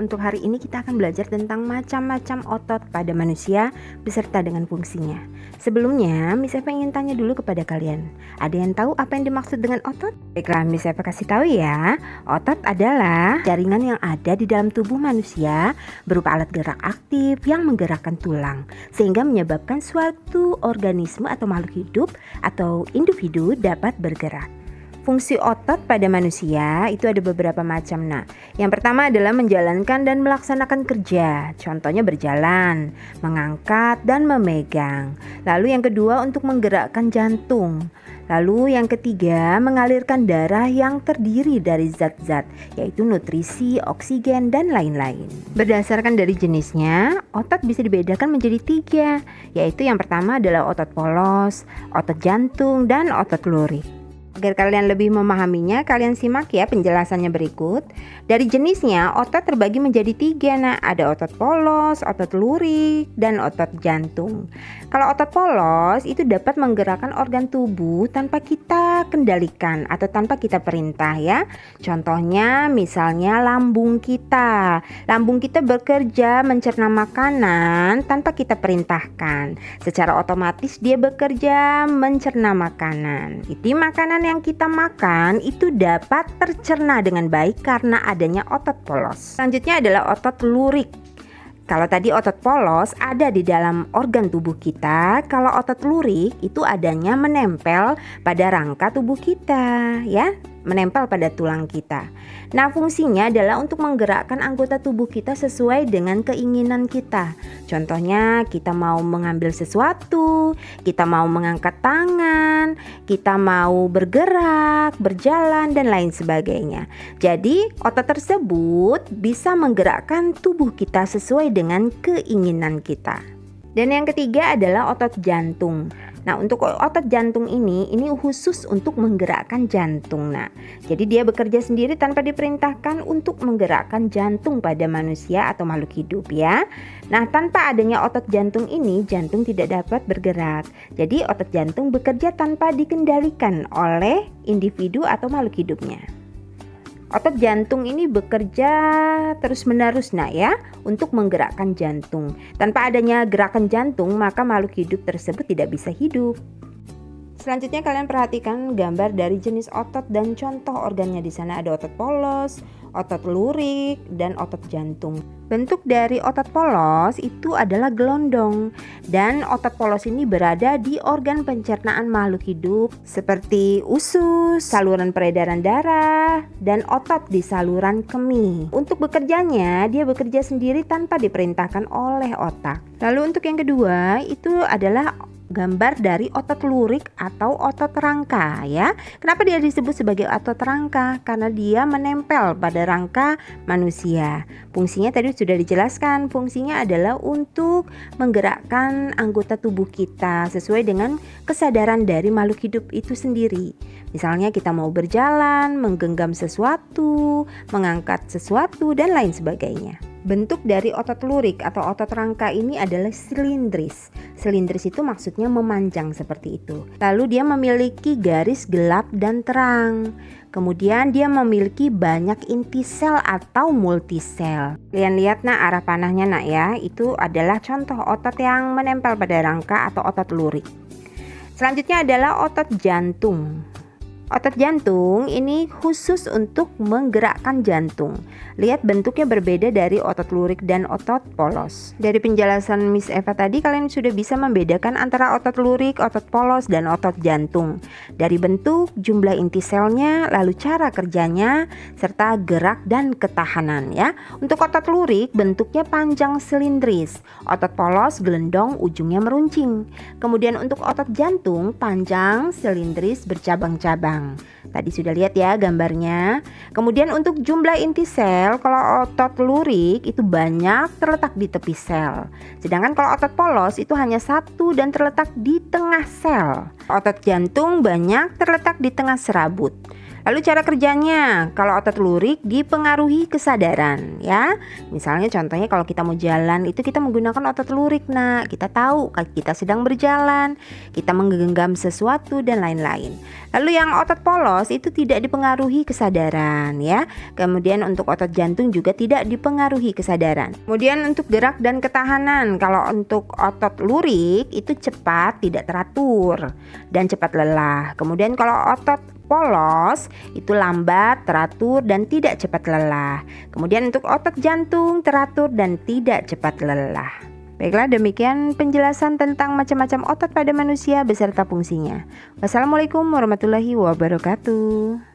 Untuk hari ini kita akan belajar tentang macam-macam otot pada manusia beserta dengan fungsinya. Sebelumnya, Miss Eva ingin tanya dulu kepada kalian. Ada yang tahu apa yang dimaksud dengan otot? Baiklah, Miss Eva kasih tahu ya. Otot adalah jaringan yang ada di dalam tubuh manusia berupa alat gerak aktif yang menggerakkan tulang, sehingga menyebabkan suatu organisme atau makhluk hidup atau individu dapat bergerak. Fungsi otot pada manusia itu ada beberapa macam. Yang pertama adalah menjalankan dan melaksanakan kerja. Contohnya berjalan, mengangkat dan memegang. Lalu yang kedua untuk menggerakkan jantung. Lalu yang ketiga mengalirkan darah yang terdiri dari zat-zat, yaitu nutrisi, oksigen, dan lain-lain. Berdasarkan dari jenisnya, otot bisa dibedakan menjadi 3, yaitu yang pertama adalah otot polos, otot jantung, dan otot lurik. Agar kalian lebih memahaminya, kalian simak ya penjelasannya berikut. Dari jenisnya, otot terbagi menjadi 3. Ada otot polos, otot lurik, dan otot jantung. Kalau otot polos itu dapat menggerakkan organ tubuh tanpa kita kendalikan atau tanpa kita perintah ya. Contohnya misalnya lambung kita. Lambung kita bekerja mencerna makanan tanpa kita perintahkan. Secara otomatis dia bekerja mencerna makanan. Jadi makanan yang kita makan itu dapat tercerna dengan baik karena adanya otot polos. Selanjutnya adalah otot lurik. Kalau tadi otot polos ada di dalam organ tubuh kita, kalau otot lurik itu adanya menempel pada rangka tubuh kita ya, menempel pada tulang kita. Nah, fungsinya adalah untuk menggerakkan anggota tubuh kita sesuai dengan keinginan kita. Contohnya kita mau mengambil sesuatu, kita mau mengangkat tangan, kita mau bergerak, berjalan, dan lain sebagainya. Jadi otot tersebut bisa menggerakkan tubuh kita sesuai dengan keinginan kita. Dan yang ketiga adalah otot jantung. Nah, untuk otot jantung ini khusus untuk menggerakkan jantung. Jadi dia bekerja sendiri tanpa diperintahkan untuk menggerakkan jantung pada manusia atau makhluk hidup ya. Nah, tanpa adanya otot jantung ini, jantung tidak dapat bergerak. Jadi otot jantung bekerja tanpa dikendalikan oleh individu atau makhluk hidupnya. Otot jantung ini bekerja terus-menerus ya untuk menggerakkan jantung. Tanpa adanya gerakan jantung, maka makhluk hidup tersebut tidak bisa hidup. Selanjutnya kalian perhatikan gambar dari jenis otot dan contoh organnya. Di sana ada otot polos, otot lurik, dan otot jantung. Bentuk dari otot polos itu adalah gelondong, dan otot polos ini berada di organ pencernaan makhluk hidup seperti usus, saluran peredaran darah, dan otot di saluran kemih. Untuk bekerjanya, dia bekerja sendiri tanpa diperintahkan oleh otak. Lalu untuk yang kedua itu adalah gambar dari otot lurik atau otot rangka ya. Kenapa dia disebut sebagai otot rangka? Karena dia menempel pada rangka manusia. Fungsinya tadi sudah dijelaskan. Fungsinya adalah untuk menggerakkan anggota tubuh kita sesuai dengan kesadaran dari makhluk hidup itu sendiri. Misalnya kita mau berjalan, menggenggam sesuatu, mengangkat sesuatu, dan lain sebagainya. Bentuk dari otot lurik atau otot rangka ini adalah silindris. Silindris itu maksudnya memanjang seperti itu. Lalu dia memiliki garis gelap dan terang. Kemudian dia memiliki banyak inti sel atau multisel. Kalian lihat arah panahnya ya. Itu adalah contoh otot yang menempel pada rangka atau otot lurik. Selanjutnya adalah otot jantung. Otot jantung ini khusus untuk menggerakkan jantung. Lihat bentuknya berbeda dari otot lurik dan otot polos. Dari penjelasan Miss Eva tadi kalian sudah bisa membedakan antara otot lurik, otot polos, dan otot jantung. Dari bentuk, jumlah inti selnya, lalu cara kerjanya, serta gerak dan ketahanan ya. Untuk otot lurik bentuknya panjang silindris. Otot polos gelendong, ujungnya meruncing. Kemudian untuk otot jantung panjang silindris bercabang-cabang. Tadi sudah lihat ya gambarnya. Kemudian untuk jumlah inti sel, kalau otot lurik itu banyak terletak di tepi sel. Sedangkan kalau otot polos itu hanya satu dan terletak di tengah sel. Otot jantung banyak terletak di tengah serabut. Lalu cara kerjanya, kalau otot lurik dipengaruhi kesadaran ya. Misalnya contohnya kalau kita mau jalan itu kita menggunakan otot lurik. Nah, kita tahu kita sedang berjalan, kita menggenggam sesuatu dan lain-lain. Lalu yang otot polos itu tidak dipengaruhi kesadaran ya. Kemudian untuk otot jantung juga tidak dipengaruhi kesadaran. Kemudian untuk gerak dan ketahanan, kalau untuk otot lurik itu cepat, tidak teratur dan cepat lelah. Kemudian kalau otot polos itu lambat, teratur dan tidak cepat lelah. Kemudian untuk otot jantung teratur dan tidak cepat lelah. Baiklah, demikian penjelasan tentang macam-macam otot pada manusia beserta fungsinya. Wassalamualaikum warahmatullahi wabarakatuh.